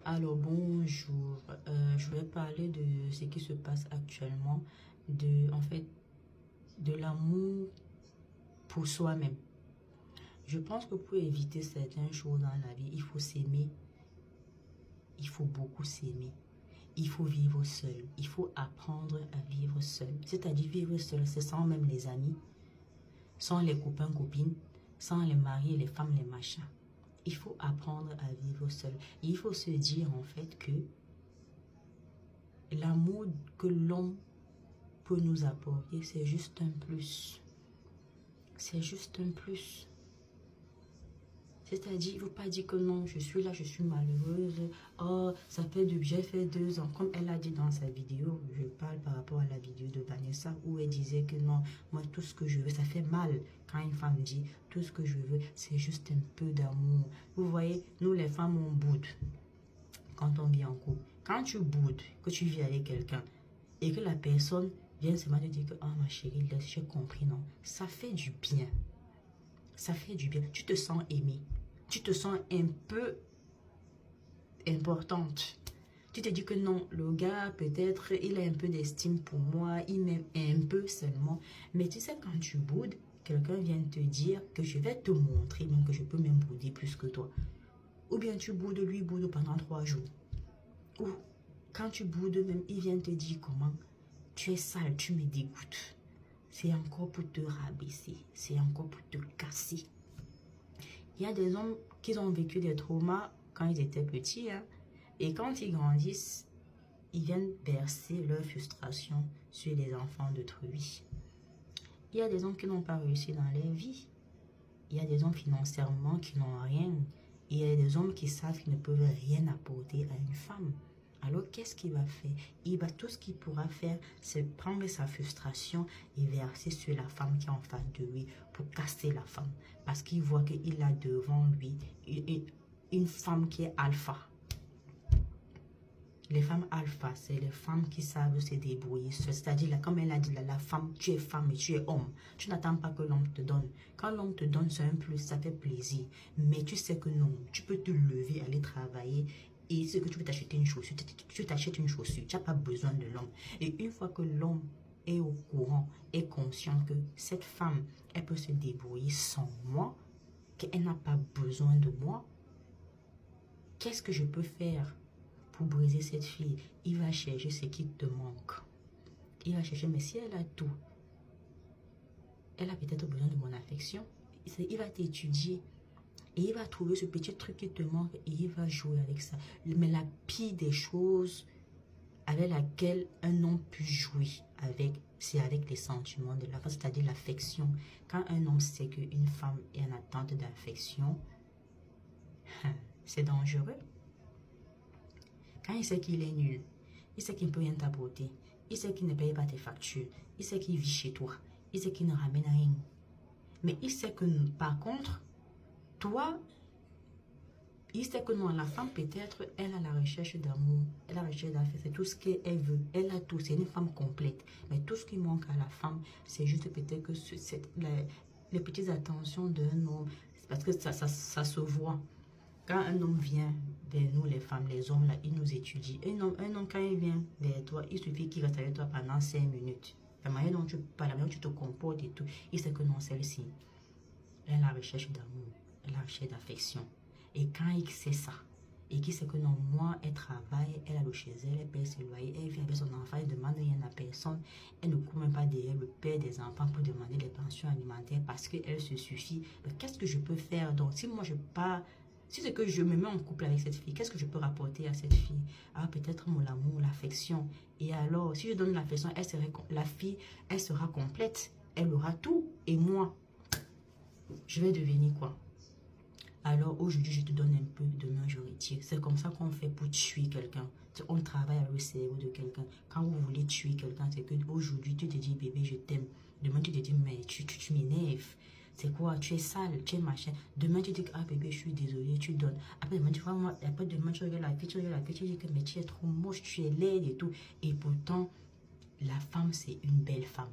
Alors bonjour, je vais parler de ce qui se passe actuellement, en fait, de l'amour pour soi-même. Je pense que pour éviter certaines choses dans la vie, il faut s'aimer, il faut beaucoup s'aimer. Il faut vivre seul, il faut apprendre à vivre seul. C'est-à-dire vivre seul, c'est sans même les amis, sans les copains, copines, sans les maris, les femmes, les machins. Il faut apprendre à vivre seul. Et il faut se dire en fait que l'amour que l'homme peut nous apporter, c'est juste un plus. C'est juste un plus. C'est-à-dire, il ne faut pas dire que non, je suis là, je suis malheureuse. Oh, ça fait j'ai fait 2 ans. Comme elle a dit dans sa vidéo, je parle par rapport à la vidéo de Vanessa, où elle disait que non, moi, tout ce que je veux, ça fait mal quand une femme dit, tout ce que je veux, c'est juste un peu d'amour. Vous voyez, nous les femmes, on boude quand on vit en couple. Quand tu boudes, que tu vis avec quelqu'un, et que la personne vient seulement te dire que, oh ma chérie, laisse, j'ai compris, non. Ça fait du bien. Ça fait du bien. Tu te sens aimée. Tu te sens un peu importante. Tu te dis que non, le gars, peut-être, il a un peu d'estime pour moi, il m'aime un peu seulement. Mais tu sais, quand tu boudes, quelqu'un vient te dire que je vais te montrer, même que je peux même bouder plus que toi. Ou bien tu boudes, lui boude pendant 3 jours. Ou quand tu boudes, même, il vient te dire comment tu es sale, tu me dégoûtes. C'est encore pour te rabaisser, c'est encore pour te casser. Il y a des hommes qui ont vécu des traumas quand ils étaient petits, hein, et quand ils grandissent, ils viennent verser leur frustration sur les enfants d'autrui. Il y a des hommes qui n'ont pas réussi dans leur vie. Il y a des hommes financièrement qui n'ont rien. Il y a des hommes qui savent qu'ils ne peuvent rien apporter à une femme. Alors, qu'est-ce qu'il va faire? Tout ce qu'il pourra faire, c'est prendre sa frustration et verser sur la femme qui est en face de lui pour casser la femme. Parce qu'il voit qu'il a devant lui une femme qui est alpha. Les femmes alpha, c'est les femmes qui savent se débrouiller. C'est-à-dire, comme elle a dit, la femme, tu es femme et tu es homme. Tu n'attends pas que l'homme te donne. Quand l'homme te donne, c'est un plus, ça fait plaisir. Mais tu sais que non, tu peux te lever, aller travailler. Et c'est que tu veux t'acheter une chaussure, tu t'achètes une chaussure, tu n'as pas besoin de l'homme. Et une fois que l'homme est au courant, est conscient que cette femme, elle peut se débrouiller sans moi, qu'elle n'a pas besoin de moi, qu'est-ce que je peux faire pour briser cette fille? Il va chercher ce qui te manque. Il va chercher, mais si elle a tout, elle a peut-être besoin de mon affection. Il va t'étudier. Et il va trouver ce petit truc qui te manque et il va jouer avec ça. Mais la pire des choses avec laquelle un homme peut jouer c'est avec les sentiments de la femme, c'est-à-dire l'affection. Quand un homme sait qu'une femme est en attente d'affection, c'est dangereux. Quand il sait qu'il est nul, il sait qu'il ne peut rien t'apporter, il sait qu'il ne paye pas tes factures, il sait qu'il vit chez toi, il sait qu'il ne ramène rien. Mais il sait que par contre, toi, il sait que non, la femme peut-être, elle a la recherche d'amour, elle a la recherche d'affection, c'est tout ce qu'elle veut, elle a tout, c'est une femme complète. Mais tout ce qui manque à la femme, c'est juste peut-être que les petites attentions d'un homme, parce que ça se voit. Quand un homme vient vers nous, les femmes, les hommes, là, il nous étudie. Un homme, quand il vient vers toi, il suffit qu'il reste avec toi pendant 5 minutes. La manière dont tu parles, la manière dont tu te comportes et tout, il sait que non, celle-ci, elle a la recherche d'amour, elle a la recherche d'affection. Et quand il sait ça, et qu'il sait que non, moi, elle travaille, elle a le chez elle, elle paye ses loyers, elle vit avec son enfant, elle demande rien à personne, elle ne court même pas derrière le père des enfants pour demander des pensions alimentaires parce qu'elle se suffit. Qu'est-ce que je peux faire? Donc, si moi je pars, si c'est que je me mets en couple avec cette fille, qu'est-ce que je peux rapporter à cette fille? Ah, peut-être mon amour, l'affection. Et alors, si je donne l'affection, la fille, elle sera complète, elle aura tout. Et moi, je vais devenir quoi? Alors aujourd'hui, je te donne un peu, demain je retire. C'est comme ça qu'on fait pour tuer quelqu'un. On travaille avec le cerveau de quelqu'un. Quand vous voulez tuer quelqu'un, c'est que aujourd'hui tu te dis bébé, je t'aime. Demain tu te dis mais tu m'énerves. C'est quoi? Tu es sale, tu es machin. Demain tu dis ah bébé, je suis désolée, tu donnes. Après demain tu vois moi, après demain tu regardes la fille, tu dis que mais tu es trop moche, tu es laide et tout. Et pourtant, la femme c'est une belle femme.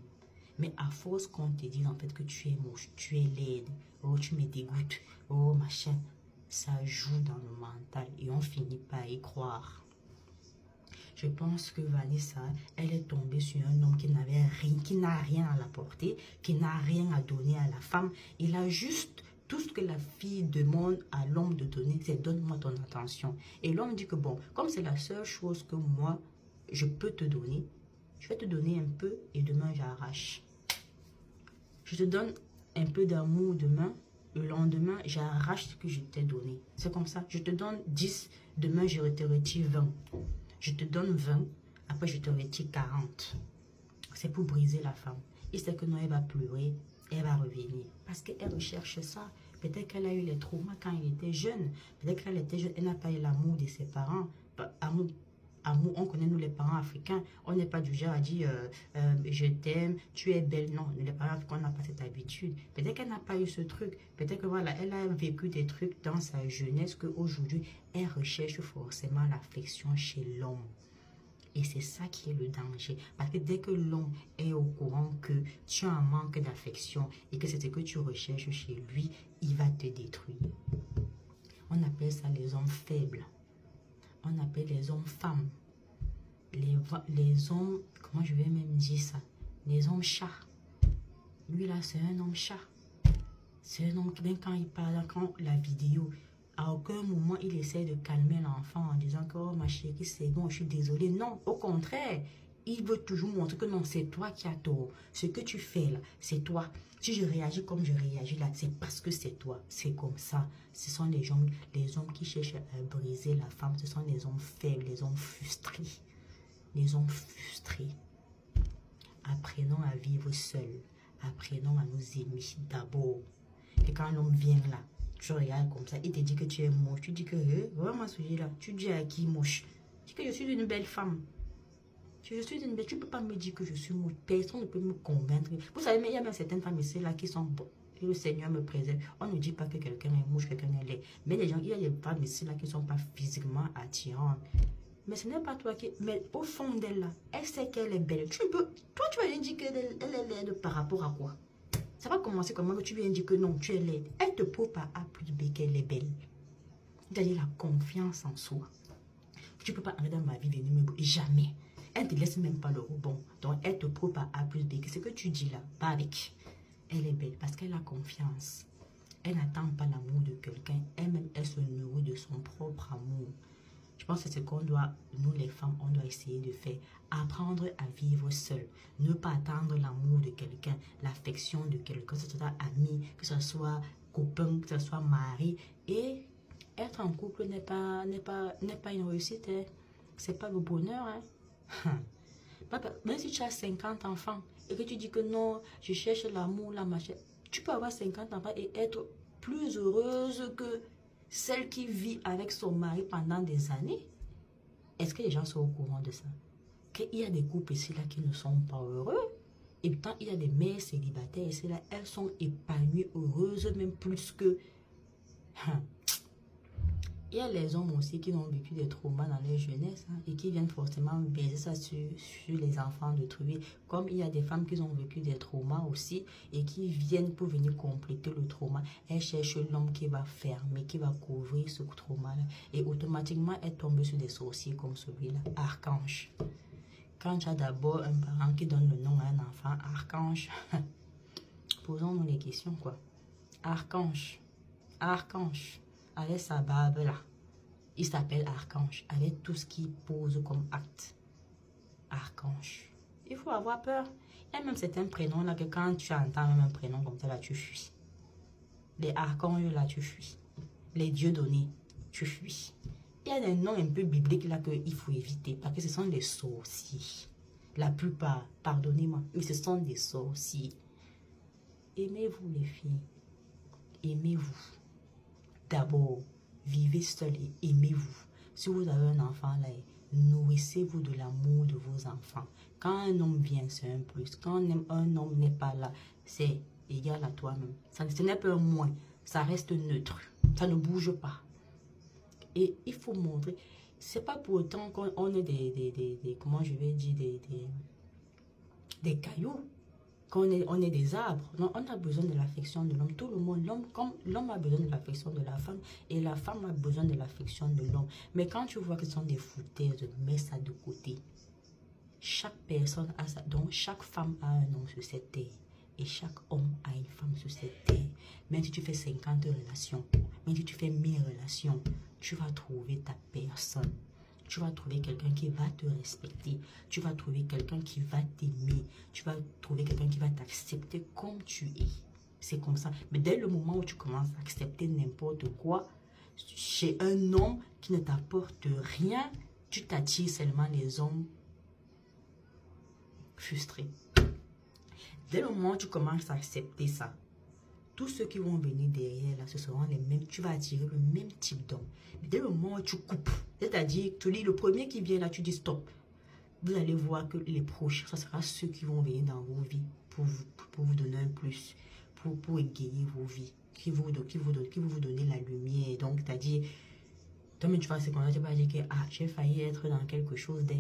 Mais à force qu'on te dise en fait que tu es moche, tu es laide, oh tu me dégoûtes, oh machin, ça joue dans le mental et on finit par y croire. Je pense que Vanessa, elle est tombée sur un homme qui n'avait rien, qui n'a rien à l'apporter, qui n'a rien à donner à la femme. Il a juste tout ce que la fille demande à l'homme de donner, c'est donne-moi ton attention. Et l'homme dit que bon, comme c'est la seule chose que moi, je peux te donner, je vais te donner un peu et demain j'arrache. Je te donne un peu d'amour demain, le lendemain j'arrache ce que je t'ai donné. C'est comme ça, je te donne 10, demain je te retire 20. Je te donne 20, après je te retire 40. C'est pour briser la femme. Il sait que non, elle va pleurer, elle va revenir. Parce qu'elle recherche ça. Peut-être qu'elle a eu les traumas quand elle était jeune. Peut-être qu'elle était jeune, elle n'a pas eu l'amour de ses parents. Amour, on connaît nous les parents africains. On n'est pas du genre à dire je t'aime, tu es belle. Non, les parents africains, on n'a pas cette habitude. Peut-être qu'elle n'a pas eu ce truc. Peut-être que voilà, elle a vécu des trucs dans sa jeunesse qu'aujourd'hui, elle recherche forcément l'affection chez l'homme. Et c'est ça qui est le danger. Parce que dès que l'homme est au courant que tu as un manque d'affection et que c'est ce que tu recherches chez lui, il va te détruire. On appelle ça les hommes faibles. On appelle les hommes femmes. Les hommes, comment je vais même dire ça? Les hommes chats. Lui là, c'est un homme chat. C'est un homme qui, même quand il parle, quand la vidéo, à aucun moment il essaie de calmer l'enfant en disant que oh ma chérie, c'est bon, je suis désolée. Non, au contraire, il veut toujours montrer que non, c'est toi qui as tort. Ce que tu fais là, c'est toi. Si je réagis comme je réagis là, c'est parce que c'est toi. C'est comme ça. Ce sont les hommes qui cherchent à briser la femme. Ce sont les hommes faibles, les hommes frustrés. Les hommes frustrés. Apprenons à vivre seuls. Apprenons à nous aimer d'abord. Et quand l'homme vient là, tu regardes comme ça, il te dit que tu es moche. Tu dis que, vraiment, celui-là, tu dis à qui moche? Tu dis que je suis une belle femme. Je suis une belle, tu ne peux pas me dire que je suis moche. Personne ne peut me convaincre. Vous savez, mais il y a même certaines femmes ici là qui sont bonnes. Que le Seigneur me préserve. On ne dit pas que quelqu'un est moche, quelqu'un est laid. Mais les gens, il y a des femmes ici là qui ne sont pas physiquement attirantes. Mais ce n'est pas toi qui... Mais au fond d'elle là, elle sait qu'elle est belle. Tu peux... Toi, tu vas lui dire qu'elle est laide par rapport à quoi? Ça va commencer comment que tu viens dire que non, tu es laide. Elle te prouve par A plus B qu'elle est belle. C'est-à-dire la confiance en soi. Tu ne peux pas arriver dans ma vie venir me... Jamais. Elle ne te laisse même pas le rebond. Donc, elle te prouve par A plus B que ce que tu dis là, pas avec. Elle est belle parce qu'elle a confiance. Elle n'attend pas l'amour de quelqu'un. Elle-même, elle se nourrit de son propre amour. Je pense que c'est ce qu'on doit, nous les femmes, on doit essayer de faire. Apprendre à vivre seul. Ne pas attendre l'amour de quelqu'un, l'affection de quelqu'un, que ce soit ami, que ce soit copain, que ce soit mari. Et être en couple n'est pas une réussite. Hein. C'est pas le bonheur. Hein. Même si tu as 50 enfants et que tu dis que non, je cherche l'amour, la machin, tu peux avoir 50 enfants et être plus heureuse que celle qui vit avec son mari pendant des années. Est-ce que les gens sont au courant de ça? Qu'il y a des couples ici là qui ne sont pas heureux. Et pourtant, il y a des mères célibataires ici là, elles sont épanouies, heureuses, même plus que... Il y a les hommes aussi qui ont vécu des traumas dans leur jeunesse et qui viennent forcément baser ça sur les enfants de trouver. Comme il y a des femmes qui ont vécu des traumas aussi et qui viennent pour venir compléter le trauma. Elles cherchent l'homme qui va fermer, qui va couvrir ce trauma-là. Et automatiquement, elles tombent sur des sorciers comme celui-là, Archange. Quand tu as d'abord un parent qui donne le nom à un enfant, Archange, posons-nous les questions quoi. Archange, Archange. Avec sa barbe là, il s'appelle Archange, avec tout ce qu'il pose comme acte. Archange. Il faut avoir peur. Il y a même certains prénoms là que quand tu entends même un prénom comme ça là, tu fuis. Les archanges là, tu fuis. Les dieux donnés, tu fuis. Il y a des noms un peu bibliques là qu'il faut éviter parce que ce sont des sorciers. La plupart, pardonnez-moi, mais ce sont des sorciers. Aimez-vous les filles. Aimez-vous. D'abord, vivez seul et aimez-vous. Si vous avez un enfant là, nourrissez-vous de l'amour de vos enfants. Quand un homme vient, c'est un plus. Quand un homme n'est pas là, c'est égal à toi-même. Ce n'est pas un moins, ça reste neutre. Ça ne bouge pas. Et il faut montrer. C'est pas pour autant qu'on ait comment je vais dire, des cailloux. on est des arbres. Non, on a besoin de l'affection de l'homme. Tout le monde, l'homme a besoin de l'affection de la femme et la femme a besoin de l'affection de l'homme. Mais quand tu vois que ce sont des foutaises, mets ça de côté. Chaque personne a ça. Donc, chaque femme a un homme sur cette terre. Et chaque homme a une femme sur cette terre. Même si tu fais 50 relations, même si tu fais 1000 relations, tu vas trouver ta personne. Tu vas trouver quelqu'un qui va te respecter. Tu vas trouver quelqu'un qui va t'aimer. Tu vas trouver quelqu'un qui va t'accepter comme tu es. C'est comme ça. Mais dès le moment où tu commences à accepter n'importe quoi, chez un homme qui ne t'apporte rien, tu t'attires seulement les hommes frustrés. Dès le moment où tu commences à accepter ça, tous ceux qui vont venir derrière, là, ce seront les mêmes. Tu vas attirer le même type d'homme. Mais dès le moment où tu coupes, c'est-à-dire, tu dis, le premier qui vient là, tu dis stop. Vous allez voir que les proches, ça sera ceux qui vont venir dans vos vies pour vous donner un plus, pour égayer vos vies, qui vont vous donner la lumière. Donc, c'est-à-dire, toi-même, tu vas se connaître, tu vas dire que j'ai failli être dans quelque chose de...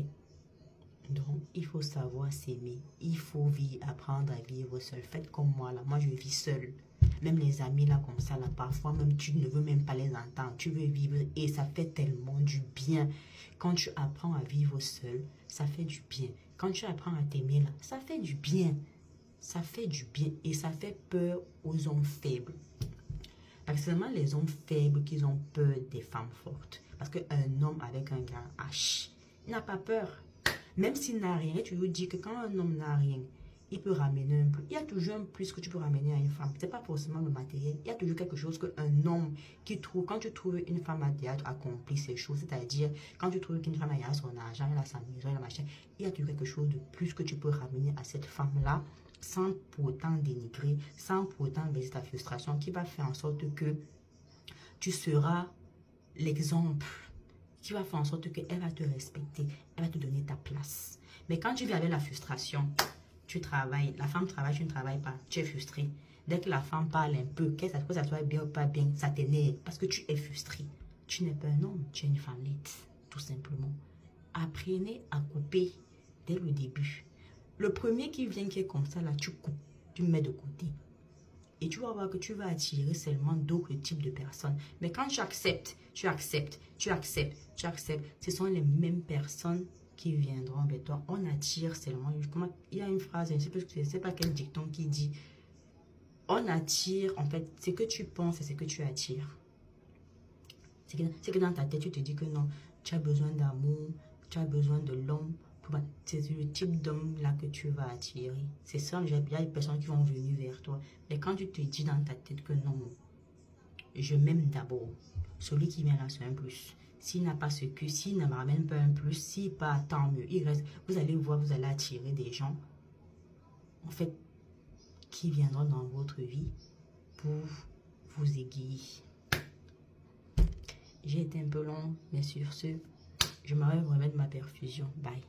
Donc, il faut savoir s'aimer. Il faut apprendre à vivre seul. Faites comme moi, là. Moi, je vis seule. Même les amis, là, comme ça, là, parfois, même tu ne veux même pas les entendre. Tu veux vivre et ça fait tellement du bien. Quand tu apprends à vivre seul, ça fait du bien. Quand tu apprends à t'aimer, là, ça fait du bien. Ça fait du bien et ça fait peur aux hommes faibles. Parce que c'est seulement les hommes faibles qui ont peur des femmes fortes. Parce qu'un homme avec un grand H n'a pas peur. Même s'il n'a rien, tu lui dis que quand un homme n'a rien, il peut ramener un plus. Il y a toujours un plus que tu peux ramener à une femme. Ce n'est pas forcément le matériel. Il y a toujours quelque chose qu'un homme qui trouve. Quand tu trouves une femme à accomplir ces choses, c'est-à-dire quand tu trouves qu'une femme a son argent, elle a sa maison, elle a machin, il y a toujours quelque chose de plus que tu peux ramener à cette femme-là sans pour autant dénigrer, sans pour autant baisser ta frustration, qui va faire en sorte que tu seras l'exemple, qui va faire en sorte qu'elle va te respecter, elle va te donner ta place. Mais quand tu vis avec la frustration, tu travailles, la femme travaille, tu ne travailles pas, tu es frustré. Dès que la femme parle un peu, que ça soit bien ou pas bien, ça t'énerve parce que tu es frustré. Tu n'es pas un homme, tu es une femmelette, tout simplement. Apprenez à couper dès le début. Le premier qui vient qui est comme ça, là, tu coupes, tu mets de côté. Et tu vas voir que tu vas attirer seulement d'autres types de personnes. Mais quand tu acceptes, ce sont les mêmes personnes qui viendront vers toi. On attire seulement. Il y a une phrase, je ne sais pas quel dicton qui dit, on attire, en fait, ce que tu penses et ce que tu attires. C'est que dans ta tête, tu te dis que non, tu as besoin d'amour, tu as besoin de l'homme. C'est le type d'homme là que tu vas attirer. C'est ça, il y a des personnes qui vont venir vers toi. Mais quand tu te dis dans ta tête que non, je m'aime d'abord, celui qui vient là, c'est un plus. S'il n'a pas ce que, s'il ne me ramène pas un plus, s'il pas, tant mieux. Il reste, vous allez voir, vous allez attirer des gens, en fait, qui viendront dans votre vie pour vous aiguiller. J'ai été un peu long, mais sur ce, je m'arrête vraiment de ma perfusion. Bye.